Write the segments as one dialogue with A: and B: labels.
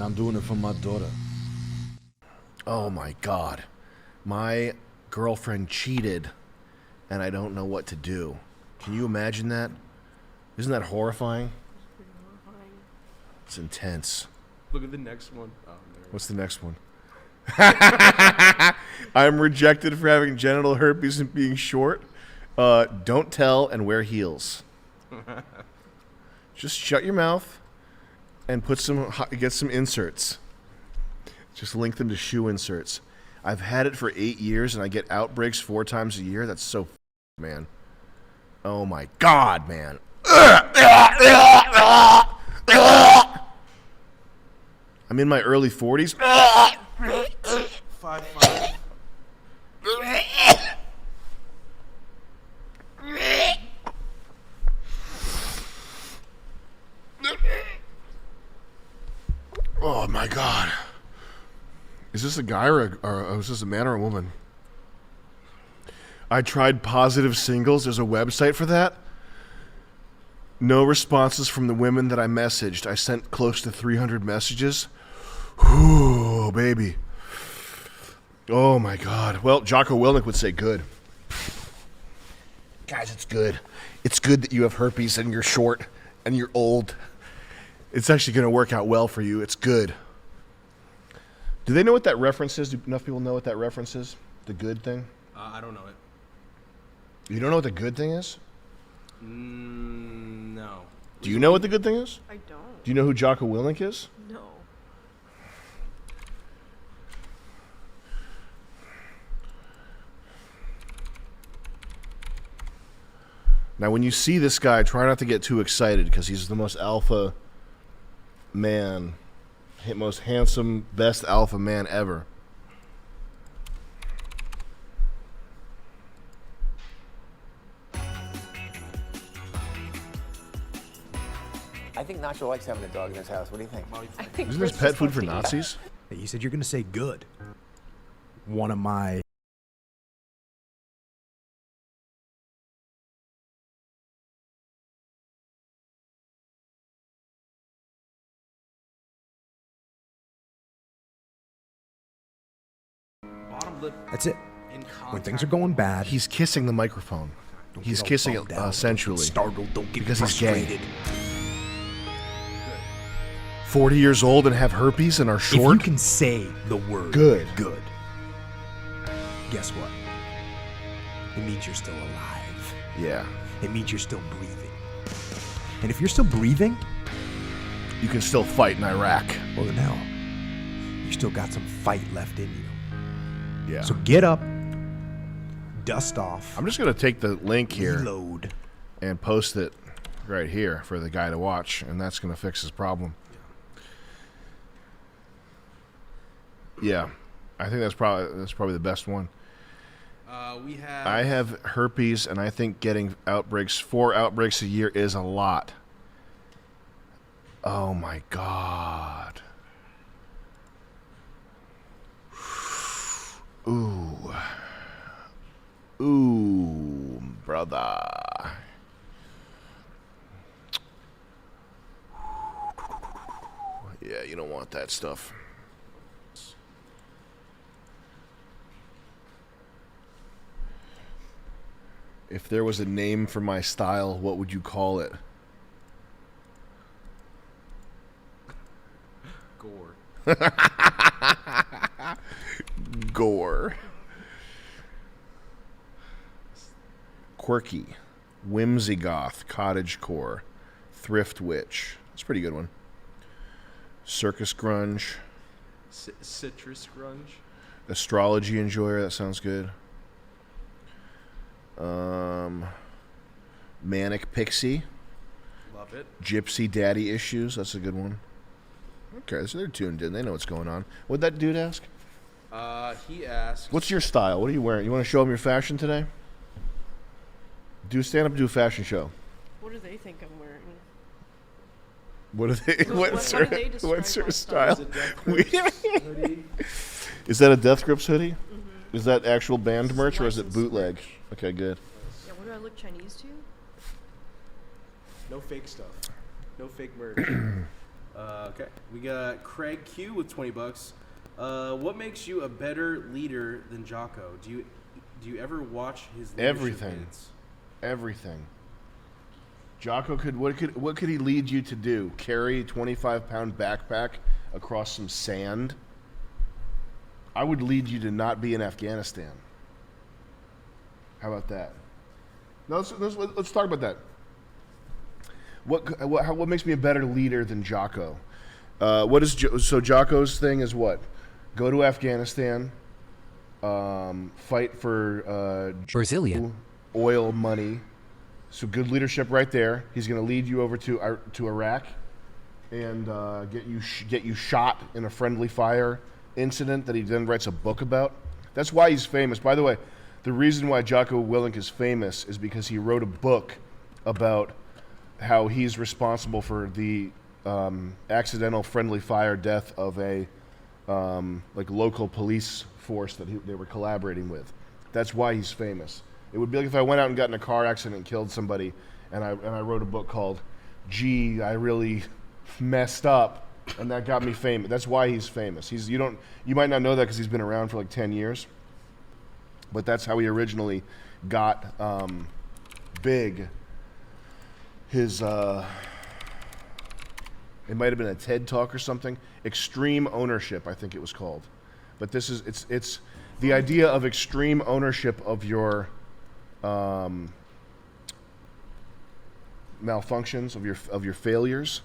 A: I'm doing it for my daughter.
B: Oh my God. My girlfriend cheated and I don't know what to do. Can you imagine that? Isn't that horrifying?
C: It's pretty horrifying.
B: It's intense.
D: Look at the next one. Oh,
B: what's the next one? I'm rejected for having genital herpes and being short. Don't tell and wear heels. Just shut your mouth and get some inserts. Just link them to shoe inserts. I've had it for 8 years and I get outbreaks 4 times a year. That's so man. Oh my God, man. I'm in my early 40s.
D: 5'5".
B: Oh my God. Is this a guy or is this a man or a woman? I tried Positive Singles. There's a website for that. No responses from the women that I messaged. I sent close to 300 messages. Ooh, baby. Oh my God. Well, Jocko Willink would say good. Guys, it's good. It's good that you have herpes and you're short and you're old. It's actually going to work out well for you. It's good. Do they know what that reference is? Do enough people know what that reference is? The good thing?
D: I don't know it.
B: You don't know what the good thing is?
D: No.
B: Do you know what the good thing is?
C: I don't.
B: Do you know who Jocko Willink is?
C: No.
B: Now, when you see this guy, try not to get too excited because he's the most alpha man, most handsome, best alpha man ever.
E: I think Nacho likes having a dog in his house. What do you think?
C: I think
B: Isn't this
C: Chris
B: pet
C: just
B: food
C: wants
B: for
C: to eat that.
B: Nazis?
F: You said you're going to say good. One of my...
D: Bottom lip.
F: That's it.
D: In
F: When things are going bad,
B: He's kissing the microphone.
F: don't
B: He's
F: get all
B: kissing
F: bummed
B: it
F: out,
B: sensually.
F: Don't get startled, don't get
B: because he's gay.
F: frustrated.
B: 40 years old and have herpes and are
F: If you
B: short?
F: can say the word
B: Good.
F: good, guess what? It means you're still alive.
B: Yeah.
F: It means you're still breathing. And if you're still breathing,
B: You can still fight in Iraq.
F: well then hell, you still got some fight left in you.
B: Yeah.
F: So get up, dust off,
B: I'm just going to take the link here
F: reload.
B: and post it right here for the guy to watch, and that's going to fix his problem. Yeah. I think that's probably the best one. I have herpes, and I think getting 4 outbreaks a year is a lot. Oh my God. Ooh. Ooh, brother. Yeah, you don't want that stuff. If there was a name for my style, what would you call it?
D: Gore.
B: Gore. Quirky. Whimsy goth. Cottagecore. Thrift witch. That's a pretty good one. Circus grunge.
D: Citrus grunge.
B: Astrology enjoyer. That sounds good. Manic pixie.
D: Love it.
B: Gypsy daddy issues. That's a good one. Okay, so they're tuned in. They know what's going on. What'd that dude ask?
D: He asked.
B: What's your style? What are you wearing? You want to show him your fashion today? Stand up and do a fashion show.
C: What do they think I'm wearing?
B: What are they? What's
C: how do they describe
B: what's her
C: my
B: style?
D: Is it Death Grips hoodie?
B: Is that a Death Grips hoodie? Is that actual band merch or is it
C: licensed
B: bootleg?
C: merch.
B: Okay, good.
C: Yeah, what do I look Chinese to?
D: No fake stuff. No fake merch. Okay. We got Craig Q with $20. What makes you a better leader than Jocko? Do you ever watch his leadership
B: Everything.
D: vids?
B: Everything. Jocko what could he lead you to do? Carry a 25-pound backpack across some sand? I would lead you to not be in Afghanistan. How about that? No, let's talk about that. What makes me a better leader than Jocko? So Jocko's thing is what? Go to Afghanistan, fight for
F: Brazilian.
B: oil money. So good leadership right there. He's going to lead you over to Iraq and get you shot in a friendly fire incident that he then writes a book about. That's why he's famous. By the way, the reason why Jocko Willink is famous is because he wrote a book about how he's responsible for the accidental friendly fire death of a local police force that they were collaborating with. That's why he's famous. It would be like if I went out and got in a car accident and killed somebody, and I wrote a book called "Gee, I really messed up," and that got me famous. That's why he's famous. You might not know that because he's been around for like 10 years, but that's how he originally got big. His it might have been a TED Talk or something. Extreme ownership, I think it was called. But this is it's the idea of extreme ownership of your malfunctions, of your failures,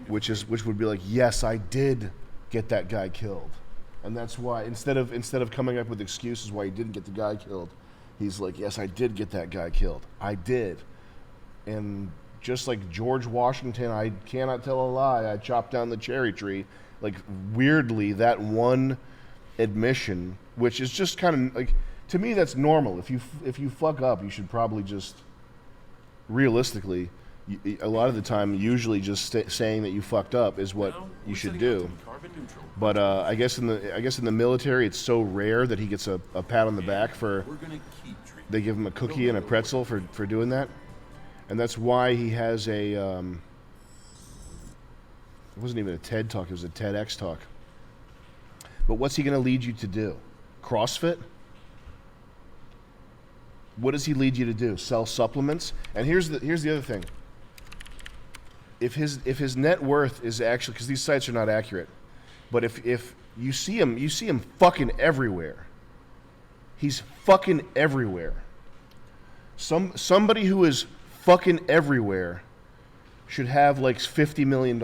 B: which would be like, yes, I did get that guy killed, and that's why instead of coming up with excuses why he didn't get the guy killed, he's like, yes, I did get that guy killed. I did. And just like George Washington, I cannot tell a lie, I chopped down the cherry tree. Like, weirdly, that one admission, which is just kind of like, to me, that's normal. If you fuck up, you should probably just, realistically, a lot of the time, usually just saying that you fucked up is what you should do. But I guess in the military, it's so rare that he gets a pat on the back for. They give him a cookie and a pretzel for doing that, and that's why he has a. It wasn't even a TED Talk; it was a TEDx talk. But what's he going to lead you to do? CrossFit? What does he lead you to do? Sell supplements? And here's the other thing. If his net worth is actually, because these sites are not accurate, but if you see him fucking everywhere. He's fucking everywhere. Somebody who is fucking everywhere should have like $50 million.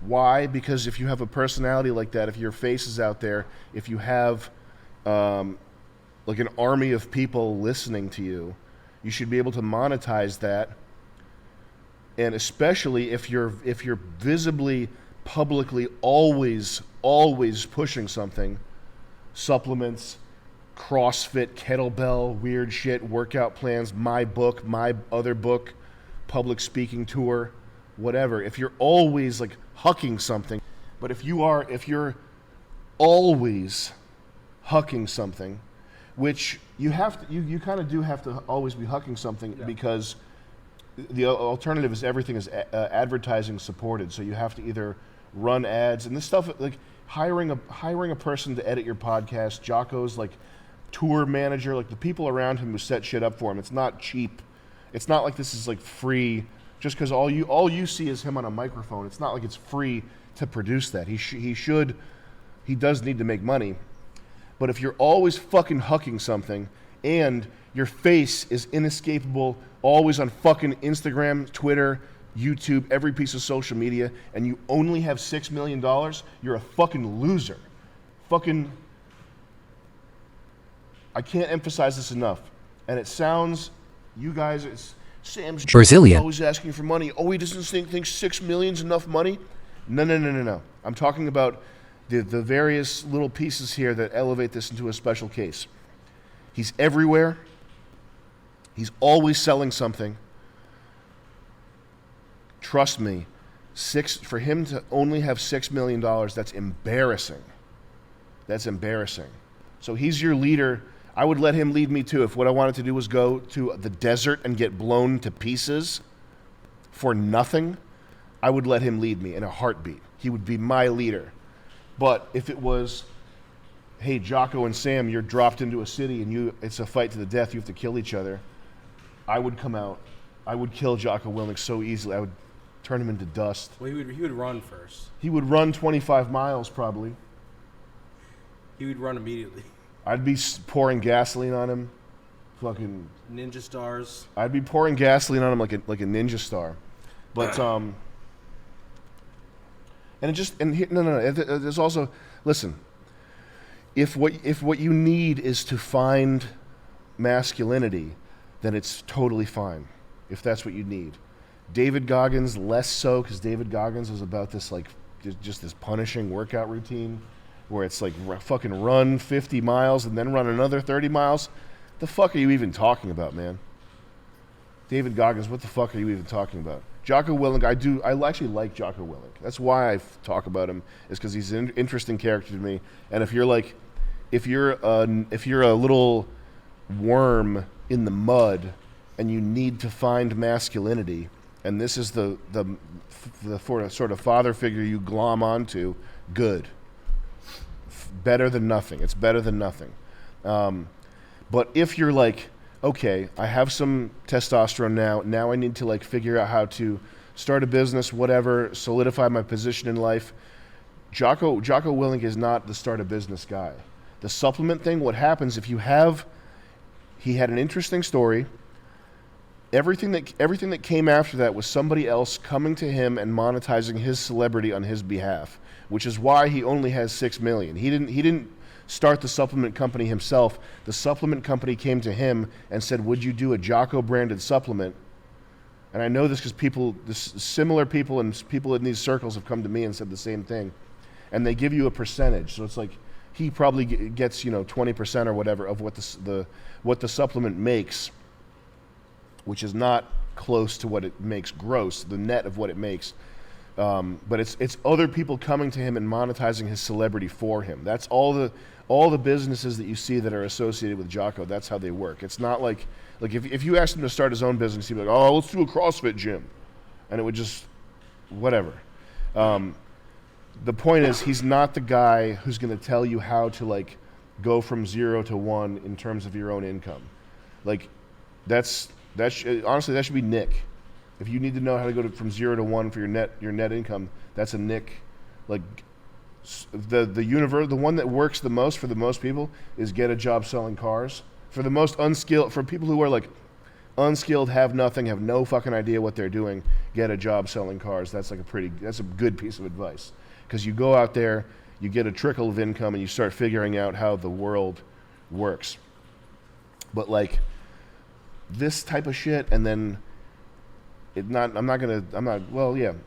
B: Why? Because if you have a personality like that, if your face is out there, if you have like an army of people listening to you, you should be able to monetize that. And especially if you're visibly, publicly, always pushing something, supplements, CrossFit, kettlebell, weird shit, workout plans, my book, my other book, public speaking tour, whatever. If you're always like hucking something, but if you're always hucking something, which you kind of do have to always be hucking something, because the alternative is everything is advertising supported. So you have to either run ads, and this stuff like hiring a person to edit your podcast. Jocko's like tour manager, like the people around him who set shit up for him. It's not cheap. It's not like this is like free just because all you see is him on a microphone. It's not like it's free to produce that. He does need to make money. But if you're always fucking hucking something and your face is inescapable, always on fucking Instagram, Twitter, YouTube, every piece of social media, and you only have $6 million, you're a fucking loser. Fucking, I can't emphasize this enough. And it sounds, you guys, Sam's
F: Brazilian.
B: always asking for money. Oh, he doesn't think 6 million's enough money? No. I'm talking about the various little pieces here that elevate this into a special case. He's everywhere. He's always selling something. Trust me, for him to only have $6 million, that's embarrassing. That's embarrassing. So he's your leader. I would let him lead me too. If what I wanted to do was go to the desert and get blown to pieces, for nothing, I would let him lead me in a heartbeat. He would be my leader. But if it was, hey, Jocko and Sam, you're dropped into a city and it's a fight to the death, you have to kill each other, I would come out. I would kill Jocko Willink so easily. I would turn him into dust.
D: Well, he would run first.
B: He would run 25 miles probably.
D: He would run immediately.
B: I'd be pouring gasoline on him. Fucking
D: Ninja stars.
B: I'd be pouring gasoline on him like a ninja star. But and it just no. There's also, listen. If what you need is to find masculinity, then it's totally fine. If that's what you need. David Goggins less so, because David Goggins is about this like just this punishing workout routine, where it's like fucking run 50 miles and then run another 30 miles. The fuck are you even talking about, man? David Goggins, what the fuck are you even talking about? Jocko Willink, I actually like Jocko Willink. That's why I talk about him, is because he's an interesting character to me. And if you're a little worm in the mud and you need to find masculinity, and this is the sort of father figure you glom onto, good. Better than nothing. It's better than nothing. But if you're like, okay, I have some testosterone now I need to like figure out how to start a business, whatever, solidify my position in life. Jocko Willink is not the start a business guy. The supplement thing, what happens if he had an interesting story. Everything that came after that was somebody else coming to him and monetizing his celebrity on his behalf, which is why he only has 6 million. He didn't start the supplement company himself. The supplement company came to him and said, "Would you do a Jocko branded supplement?" And I know this because similar people and people in these circles have come to me and said the same thing. And they give you a percentage, so it's like he probably gets 20% or whatever of what the supplement makes, which is not close to what it makes gross, the net of what it makes. But it's other people coming to him and monetizing his celebrity for him. That's all the businesses that you see that are associated with Jocko. That's how they work. It's not like if you asked him to start his own business, he'd be like, "Oh, let's do a CrossFit gym," and it would just whatever. The point is, he's not the guy who's going to tell you how to like go from 0 to 1 in terms of your own income. Like honestly, that should be Nick. If you need to know how to go from 0 to 1 for your net income, that's a Nick. Like the one that works the most for the most people is get a job selling cars. For the most unskilled, for people who are like unskilled, have nothing, have no fucking idea what they're doing, get a job selling cars. That's a good piece of advice, because you go out there, you get a trickle of income, and you start figuring out how the world works. But like this type of shit, and then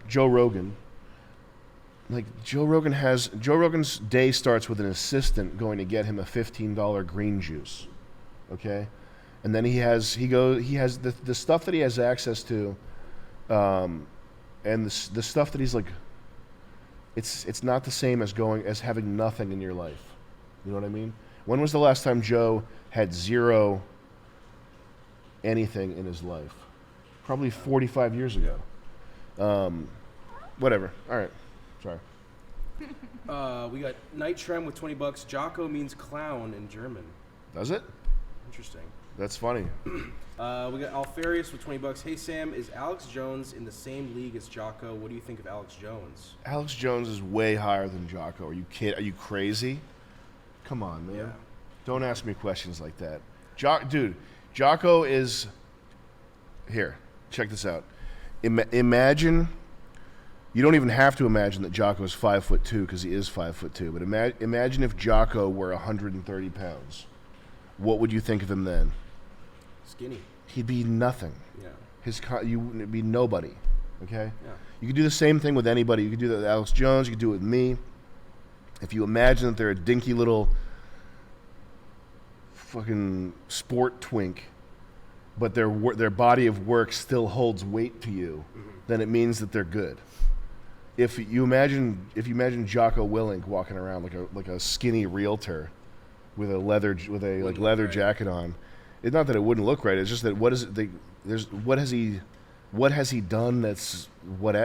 B: Joe Rogan. Like Joe Rogan's day starts with an assistant going to get him a $15 green juice, okay, and then he has the stuff that he has access to, and the stuff that he's like, it's not the same as having nothing in your life. You know what I mean? When was the last time Joe had zero anything in his life? Probably 45 years ago. Whatever. All right. Sorry.
D: We got Night Trem with $20. Jocko means clown in German.
B: Does it?
D: Interesting.
B: That's funny.
D: We got Alfarius with $20. Hey Sam, is Alex Jones in the same league as Jocko? What do you think of Alex Jones?
B: Alex Jones is way higher than Jocko. Are you crazy? Come on, man.
D: Yeah.
B: Don't ask me questions like that. Jocko is... Here, check this out. Imagine... You don't even have to imagine that Jocko is 5'2", because he is 5'2". But imagine if Jocko were 130 pounds. What would you think of him then?
D: Skinny.
B: He'd be nothing.
D: Yeah.
B: You would be nobody. Okay.
D: Yeah.
B: You could do the same thing with anybody. You could do that with Alex Jones. You could do it with me. If you imagine that they're a dinky little fucking sport twink, but their body of work still holds weight to you, then it means that they're good. If you imagine Jocko Willink walking around like a skinny realtor with a leather jacket on, it's not that it wouldn't look right. It's just that what has what has he done that's what?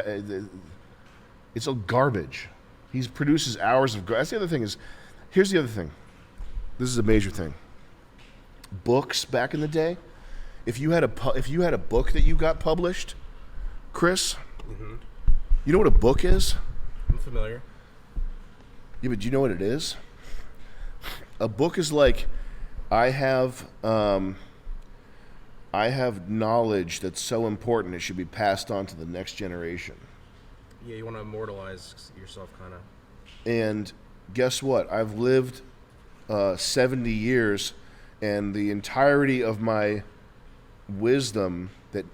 B: It's all garbage. He produces hours of. That's the other thing is. Here's the other thing. This is a major thing. Books back in the day, if you had a book that you got published, Chris, you know what a book is?
D: I'm familiar.
B: Yeah, but do you know what it is? A book is like, I have knowledge that's so important it should be passed on to the next generation.
D: Yeah, you want to immortalize yourself, kind of.
B: And guess what? I've lived 70 years, and the entirety of my wisdom that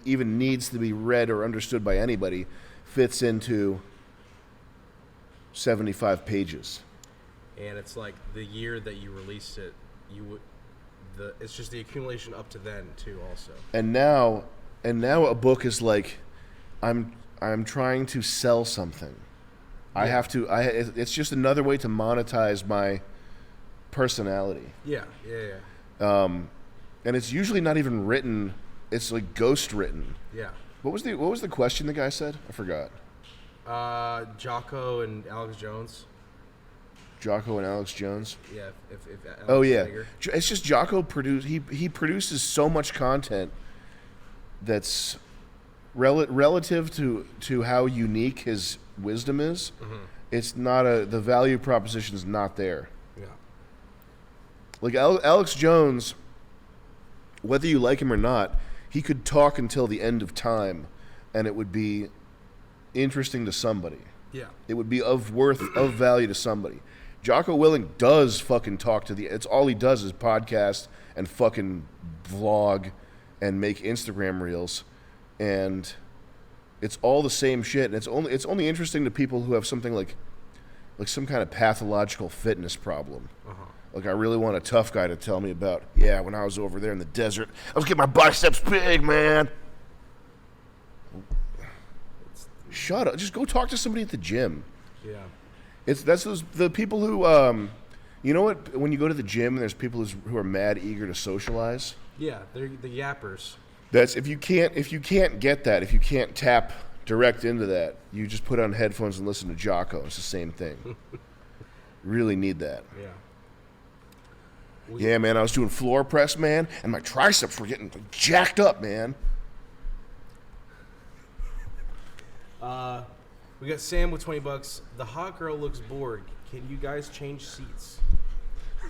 B: even needs to be read or understood by anybody fits into 75 pages.
D: And it's like the year that you released it, it's just the accumulation up to then too, also.
B: And now a book is like, I'm trying to sell something.
D: Yeah.
B: It's just another way to monetize my personality.
D: Yeah.
B: And it's usually not even written. It's like ghost written.
D: Yeah.
B: What was the question the guy said? I forgot.
D: Jocko and Alex Jones.
B: Jocko and Alex Jones.
D: Yeah. If Alex
B: Oh yeah.
D: Bigger.
B: It's just Jocko he produces so much content that's relative to how unique his wisdom is. It's not the value proposition is not there.
D: Yeah.
B: Like Alex Jones, whether you like him or not, he could talk until the end of time, and it would be interesting to somebody.
D: Yeah.
B: It would be of value to somebody. Jocko Willink does fucking talk to it's all he does is podcast and fucking vlog and make Instagram reels, and it's all the same shit. And it's only interesting to people who have something like some kind of pathological fitness problem. Like, I really want a tough guy to tell me about, when I was over there in the desert, I was getting my biceps big, man. Shut up. Just go talk to somebody at the gym.
D: Yeah.
B: That's the people who, you know what, when you go to the gym and there's people who are mad eager to socialize?
D: Yeah, they're the yappers.
B: That's, if you can't get that, if you can't tap direct into that, you just put on headphones and listen to Jocko. It's the same thing. Really need that.
D: Yeah.
B: Yeah, man, I was doing floor press, man, and my triceps were getting jacked up, man.
D: We got Sam with $20. The hot girl looks bored. Can you guys change seats?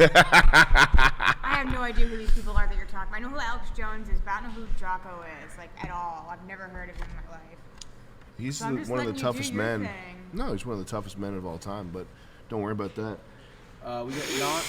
A: I have no idea who these people are that you're talking about. I know who Alex Jones is, but I don't know who Jocko is, like, at all. I've never heard of him in my life.
B: He's
A: So I'm just
B: one of the
A: letting you do
B: toughest
A: your
B: men.
A: thing.
B: No, he's one of the toughest men of all time, but don't worry about that.
D: We got